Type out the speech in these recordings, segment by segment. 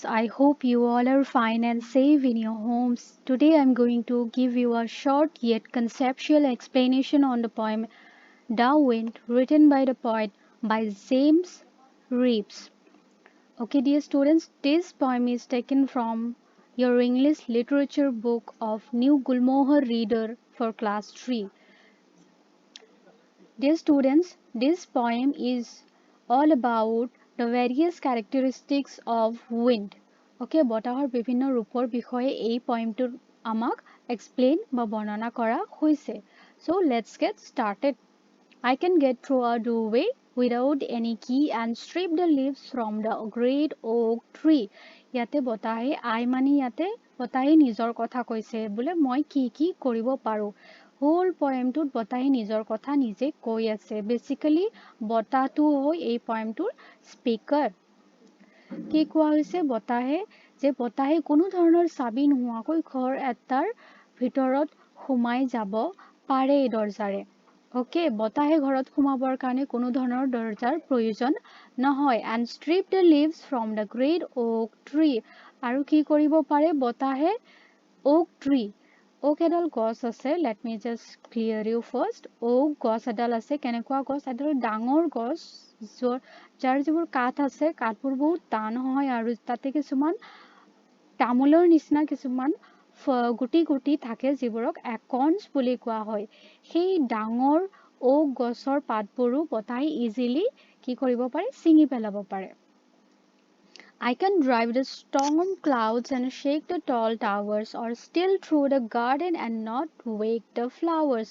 I hope you all are fine and safe in your homes. Today I'm going to give you a short yet conceptual explanation on the poem Wind, written by the poet by James Reeves. Okay, dear students, this poem is taken from your English literature book of New Gulmohar Reader for class 3. Dear students, this poem is all about the various characteristics of wind. Okay, বতাহৰ বিভিন্ন ৰূপৰ বিষয়ে এই পয়েমটোৰ আমাক explain বা বৰ্ণনা কৰা হৈছে. So let's get started. I can get through a doorway without any key and strip the leaves from the great oak tree. ইয়াতে বতাহে মানি ইয়াতে বতাহে নিজৰ কথা কৈছে বোলে মই কি কৰিব পাৰো. হোল পয়েমটোত বতাহে নিজৰ কথা নিজে কৈ আছে. বেচিকেলি বতাহটো হয় এই পয়েমটোৰ স্পীকাৰ. কি কোৱা হৈছে বতাহে কোনো ধৰণৰ চাবি নোহোৱাকৈ ঘৰ এটাৰ ভিতৰত সোমাই যাব পাৰে দৰজাৰে. ওকে, বতাহে ঘৰত সোমাবৰ কাৰণে কোনো ধৰণৰ দৰজাৰ প্ৰয়োজন নহয়. And strip the leaves from the great oak tree. আৰু কি কৰিব পাৰে বতাহে oak tree. oak এডাল গছ আছে. Let me just clear you first. oak গছ এডাল আছে. কেনেকুৱা গছ? এডাল ডাঙৰ গছ যাৰ যিবোৰ কাঠ আছে কাঠবোৰ বহুত টান হয় আৰু তাতে কিছুমান তামোলৰ নিচিনা কিছুমান গুটি গুটি থাকে যিবোৰক একন্স বুলি কোৱা হয়. সেই ডাঙৰ ওক গছৰ পাতবোৰো বতাহে ইজিলি কি কৰিব পাৰে ছিঙি পেলাব পাৰে. I can drive the storm clouds and shake the tall towers or steal through the garden and not wake the flowers.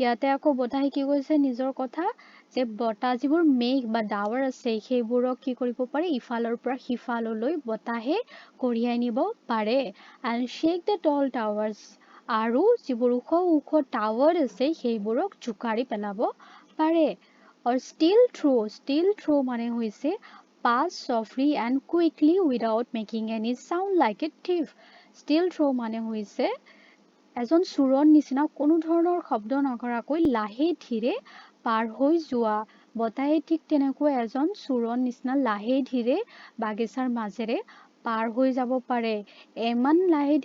ইয়াতে আকৌ বতাহে কি কৈছে নিজৰ কথা যে বতাহ যিবোৰ মেঘ বা ডাৱৰ আছে সেইবোৰক কি কৰিব পাৰে ইফালৰ পৰা সিফাললৈ বতাহে কঢ়িয়াই নিব পাৰে. And shake the tall towers. আৰু যিবোৰ ওখ ওখ টাৱাৰ আছে সেইবোৰক জোকাৰি পেলাব পাৰে. Or steal through মানে হৈছে pass softly and quickly without making any sound like a thief. Steal through মানে হৈছে এজন চোৰৰ নিচিনা কোনো ধৰণৰ শব্দ নকৰাকৈ লাহে ধীৰে পাৰ হৈ যোৱা. বতাহে ঠিক তেনেকৈ এজন চোৰৰ নিচিনা লাহে ধীৰে বাগিচাৰ মাজেৰে পাৰ হৈ যাব পাৰে. ইমান লাহে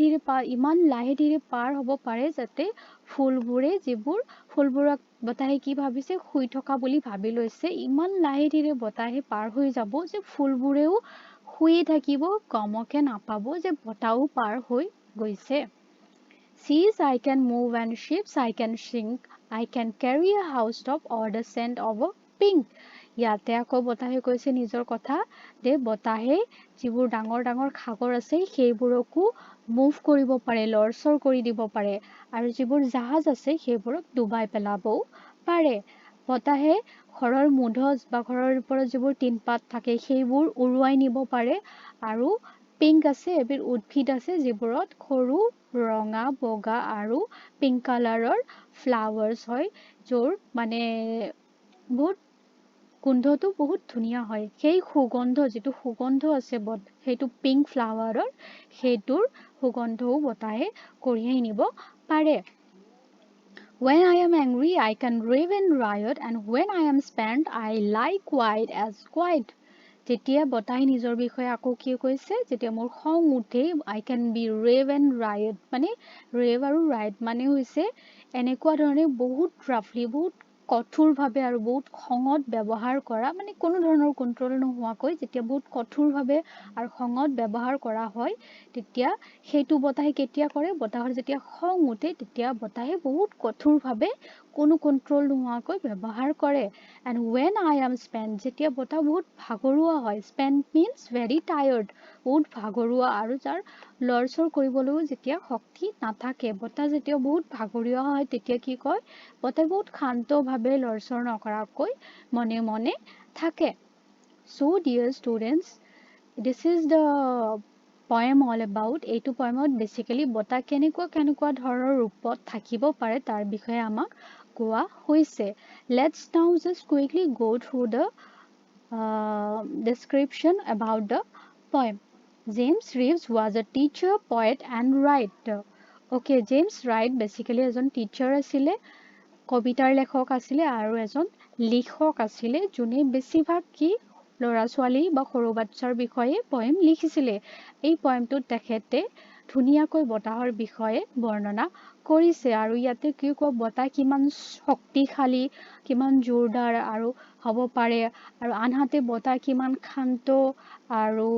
ধীৰে পাৰ হ'ব পাৰে যাতে ফুলবোৰক বতাহে কি ভাবিছে শুই থকা বুলি ভাবি লৈছে. ইমান লাহে ধীৰে বতাহে পাৰ হৈ যাব যে ফুলবোৰেও শুই থাকিব, গমকে নাপাব যে বতাহও পাৰ হৈ গৈছে. Seas I can move and ships I can sink. I can carry a housetop or the scent of a pink. ইয়াতে আকৌ বতাহে কৈছে নিজৰ কথা যে বতাহে যিবোৰ ডাঙৰ ডাঙৰ সাগৰ আছে সেইবোৰকো মুভ কৰিব পাৰে, লৰচৰ কৰি দিব পাৰে আৰু যিবোৰ জাহাজ আছে সেইবোৰক ডুবাই পেলাবও পাৰে. বতাহে ঘৰৰ মূধচ বা ঘৰৰ ওপৰত যিবোৰ টিনপাত থাকে সেইবোৰ উৰুৱাই নিব পাৰে আৰু পিংক আছে এবিধ উদ্ভিদ আছে যিবোৰত সৰু ৰঙা বগা আৰু পিংক কালাৰৰ ফ্লাৱাৰ্ছ হয় যোৰ মানে বহুত গোন্ধটো বহুত ধুনীয়া হয়. সেই যিটো সুগন্ধ আছে সেইটো পিংক ফ্লাৱাৰৰ সেইটোৰ সুগন্ধও বতাহে কঢ়িয়াই নিব পাৰে. When I am angry, I can rave and riot, and when I am spent, I lie quiet as quiet. যেতিয়া বতাহে নিজৰ বিষয়ে আকৌ কি কৈছে যেতিয়া মোৰ খং উঠে I can be rave and riot মানে rave আৰু riot মানে হৈছে এনেকুৱা ধৰণে বহুত ৰাফলি বহুত কঠোৰভাৱে আৰু বহুত খঙত ব্যৱহাৰ কৰা মানে কোনো ধৰণৰ কন্ট্ৰল নোহোৱাকৈ যেতিয়া বহুত কঠোৰভাৱে আৰু খঙত ব্যৱহাৰ কৰা হয় তেতিয়া সেইটো বতাহে কেতিয়া কৰে বতাহৰ যেতিয়া খং উঠে তেতিয়া বতাহে বহুত কঠোৰভাৱে কোনো কন্ট্ৰল নোহোৱাকৈ ব্যৱহাৰ কৰে. And when I am spent যেতিয়া বতাহ বহুত ভাগৰুৱা হয় spent means very tired বহুত ভাগৰুৱা আৰু যাৰ লৰচৰ কৰিবলৈও যেতিয়া শক্তি নাথাকে বতাহ যেতিয়া বহুত ভাগৰুৱা হয় তেতিয়া কি কয় বতাহ বহুত শান্তভাৱে লৰচৰ নকৰাকৈ মনে মনে থাকে. So dear students, this is the poem all about. এইটো poemত basically বতাহ কেনেকুৱা ধৰণৰ ৰূপত থাকিব পাৰে তাৰ বিষয়ে আমাক কোৱা হৈছে. Let's now just quickly go through the description about the poem. James Reeves was a teacher, poet and writer. Okay, James Reeves basically এজন teacher আছিলে, কবিতাৰ লেখক আছিলে আৰু এজন লিখক আছিলে যোনে বেছিভাগ কি ল'ৰা ছোৱালী বা সৰু বাচ্চাৰ বিষয়ে পয়েম লিখিছিলে এই পয়েমটোত তেখেতে ধুনীয়াকৈ বতাহৰ বিষয়ে বৰ্ণনা কৰিছে আৰু ইয়াতে কি কয় বতাহ কিমান শক্তিশালী কিমান জোৰদাৰ আৰু হ'ব পাৰে আৰু আনহাতে বতাহ কিমান শান্ত আৰু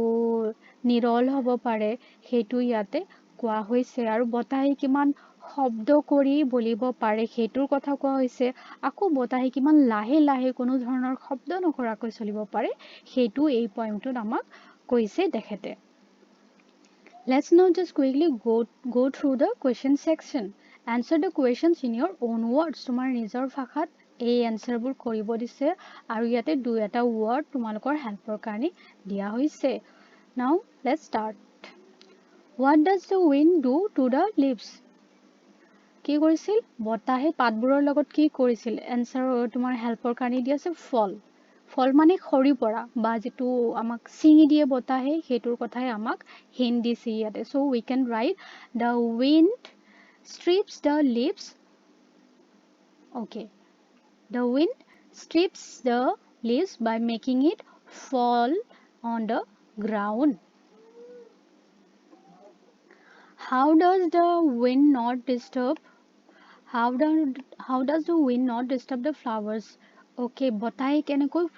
নিৰল হ'ব পাৰে সেইটো ইয়াতে কোৱা হৈছে আৰু বতাহে কিমান শব্দ কৰি বলিব পাৰে সেইটোৰ কথা কোৱা হৈছে আকৌ বতাহে কিমান লাহে লাহে কোনো ধৰণৰ শব্দ নকৰাকৈ চলিব পাৰে সেইটো এই পয়েমটোত আমাক কৈছে তেখেতে Let's now just quickly go through the question section. Answer the questions in your own words. তোমাৰ নিজৰ ভাষাত এই এনসাৰবোৰ কৰিব দিছে আৰু ইয়াতে দুই এটা ওয়াৰ্ড তোমালোকৰ হেল্পৰ কাৰণে দিয়া হৈছে Now let's start. What does the wind do to the leaves? কি কৰিছিল বতাহে পাতবোৰৰ লগত কি কৰিছিল এনসাৰ তোমাৰ হেল্পৰ কাৰণে দিয়া আছে ফল ফল মানে খৰি পৰা বা যেটো আমাক চিঙি দিয়ে বতাহে হেতুৰ কথাই আমাক হিন্ট দিছে ইয়াতে so we can write the wind strips the leaves okay the wind strips the leaves by making it fall on the ground how does the wind not disturb How does the wind not disturb the flowers? Okay, বতাহে কেনেকৈ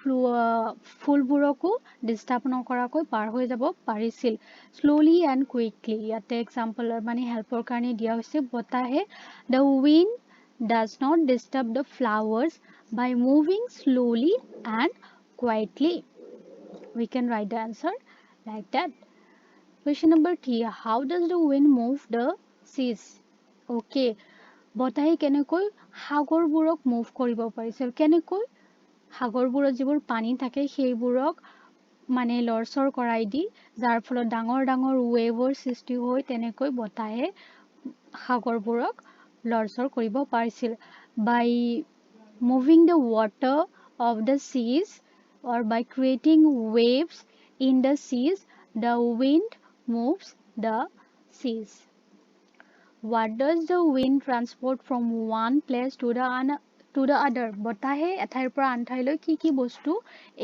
ফুলবোৰকো disturb নকৰাকৈ পাৰ হৈ যাব পাৰিছিল slowly and quickly ইয়াতে example মানে হেল্পৰ কাৰণে দিয়া হৈছে বতাহে the wind does not disturb the flowers by moving slowly and quietly we can write the answer like that question number 3 how does the wind move the seas okay বতাহে কেনেকৈ সাগৰবোৰক move কৰিব পাৰিছিল কেনেকৈ সাগৰবোৰত যিবোৰ পানী থাকে সেইবোৰক মানে লৰচৰ কৰাই দি যাৰ ফলত ডাঙৰ ডাঙৰ ৱেভৰ সৃষ্টি হৈ তেনেকৈ বতাহে সাগৰবোৰক লৰচৰ কৰিব পাৰিছিল by moving the water of the seas or by creating waves in the seas the wind moves the seas What does the wind transport from one place to the other? বতাহে এঠাইৰ পৰা আন ঠাইলৈ কি বস্তু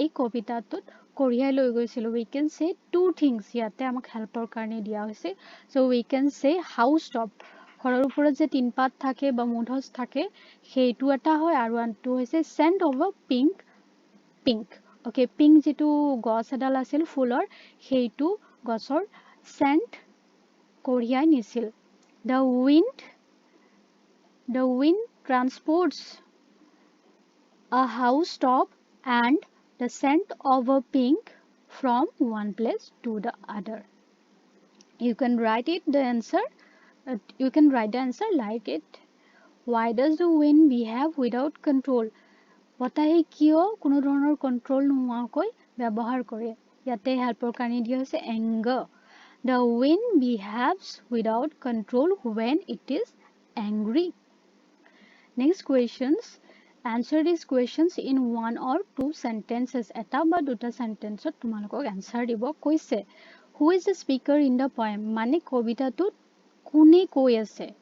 এই কবিতাটোত কঢ়িয়াই লৈ গৈছিল we can say two things ইয়াতে আমাক হেল্পৰ কাৰণে দিয়া হৈছে so we can say house top ঘৰৰ ওপৰত যে তিন পাত থাকে বা মুধচ থাকে সেইটো এটা হয় আৰু আনটো হৈছে scent of a pink okay pink যেটো গছ এডাল আছিল ফুলৰ সেইটো গছৰ scent কঢ়িয়াই নিছিল The wind transports a housetop and the scent of a pink from one place to the other. You can write the answer like it. Why does the wind behave without control? বতাহে কিয় কোনো ধৰণৰ control নোহোৱাকৈ ব্যৱহাৰ কৰে ইয়াতে হেল্পৰ কাৰণে দিয়া হৈছে anger The wind behaves without control when it is angry. Next questions. Answer these questions in one or two sentences. Eta ba duta sentences tumalokok answer dibo koise. Who is the speaker in the poem? Mane kobita tu kune koi ase.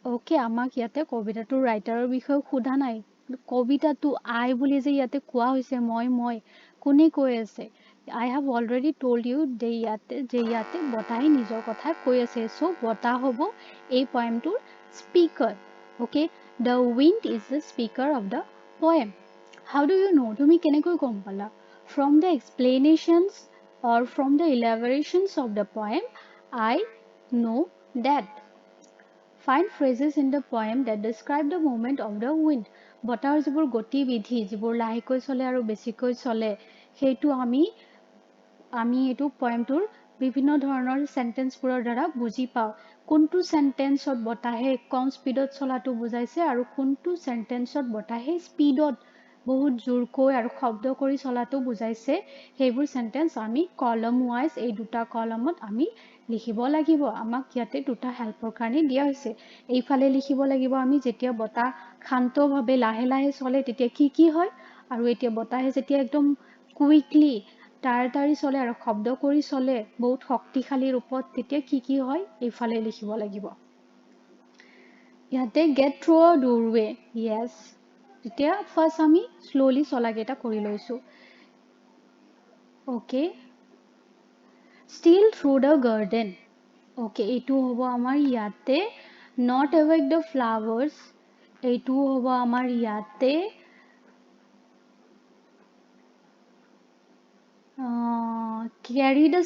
Okay, amak yate kobita tu writer bishoy khuda nai. Kobita tu I boli je yate koa hoise moi kune koi ase. I have already told you যে ইয়াতে বতাহে নিজৰ কথা কৈ আছে so বতাহ হ'ব এই poemটোৰ speaker okay the wind is the speaker of the poem how do you know তুমি কেনেকৈ গম পালা from the explanations or from the elaborations of the poem I know that Find phrases in the poem that describe the movement of the wind বতাহৰ যিবোৰ গতিবিধি যিবোৰ লাহেকৈ চলে আৰু বেছিকৈ চলে সেইটো আমি এটো পয়েমটোৰ বিভিন্ন ধৰণৰ সেন্টেন্সবোৰৰ দ্বাৰা বুজি পাও কোনটো সেন্টেন্সত বতাহে কম স্পিডত চলাটো বুজাইছে আৰু কোনটো সেন্টেন্সত বতাহে স্পিডত বহুত জোৰকৈ আৰু শব্দ কৰি চলাটো বুজাইছে সেইবোৰ সেন্টেন্স আমি কলম ওয়াইজ এই দুটা কলমত আমি লিখিব লাগিব আমাক ইয়াতে দুটা হেল্পৰ কাৰণে দিয়া হৈছে এইফালে লিখিব লাগিব আমি যেতিয়া বতাহ শান্তভাৱে লাহে লাহে চলে তেতিয়া কি হয় আৰু এতিয়া বতাহে যেতিয়া একদম কুইকলি তাড়াতাড়ি চলে আৰু শব্দ কৰি চলে বহুত শক্তিশালী ৰূপত তেতিয়া কি হয় এইফালে লিখিব লাগিব ইয়াতে get through a doorway yes তেতিয়া ফাৰ্স্ট আমি স্লোলি চলা গেটা কৰি লৈছো Okay. Steal through the garden. Okay, এইটো হ'ব আমাৰ ইয়াতে not awake the flowers. এইটো হ'ব আমাৰ ইয়াতে carry the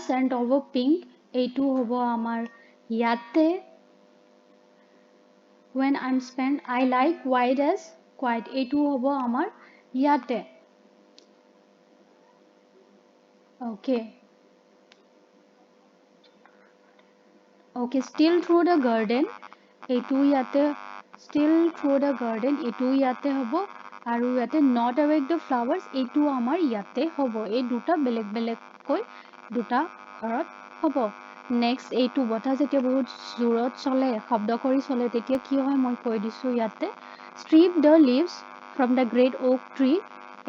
scent of a pink. এইটো হ'ব আমাৰ ইয়াতে when I'm spent I like white as quiet. এইটো হ'ব আমাৰ ইয়াতে. Okay. Okay, still through the garden. এইটো ইয়াতে still through the garden. এইটো ইয়াতে হ'ব আৰু ইয়াতে not awake the flowers. এইটো আমাৰ ইয়াতে হ'ব. এই দুটা বেলেগ বেলেগকৈ দুটা ঘৰত হ'ব। নেক্সট এইটো বতাহ যেতিয়া বহুত জোৰত চলে শব্দ কৰি চলে তেতিয়া কি হয় মই কৈ দিছোঁ ইয়াতে strip the leaves from the great oak tree.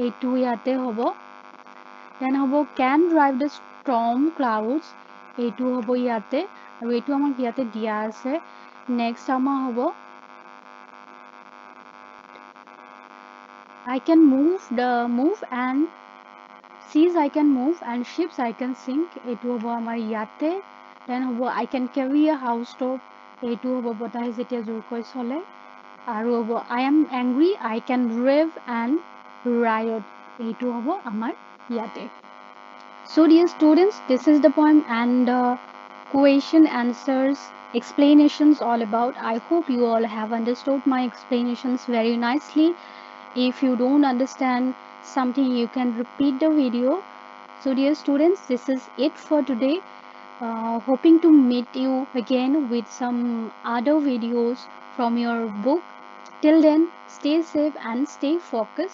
এইটো ইয়াতে হ'ব। Then হ'ব can drive the storm clouds. এইটো হ'ব ইয়াতে আৰু এইটো আমাক ইয়াতে দিয়া আছে। নেক্সট আমাৰ হ'ব I can move and seas I can move and ships I can sink. এইটো হ'ব আমাৰ ইয়াতে। Then হ'ব I can carry a housetop. এইটো হ'ব বতাহ যেতিয়া জোৰকৈ চলে আৰু হ'ব I am angry I can rave and riot. এইটো হ'ব আমাৰ ইয়াতে। So dear students, this is the poem and question answers explanations all about. I hope you all have understood my explanations very nicely. If you don't understand something, you can repeat the video. So dear students, this is it for today. Hoping to meet you again with some other videos from your book. Till then, stay safe and stay focused.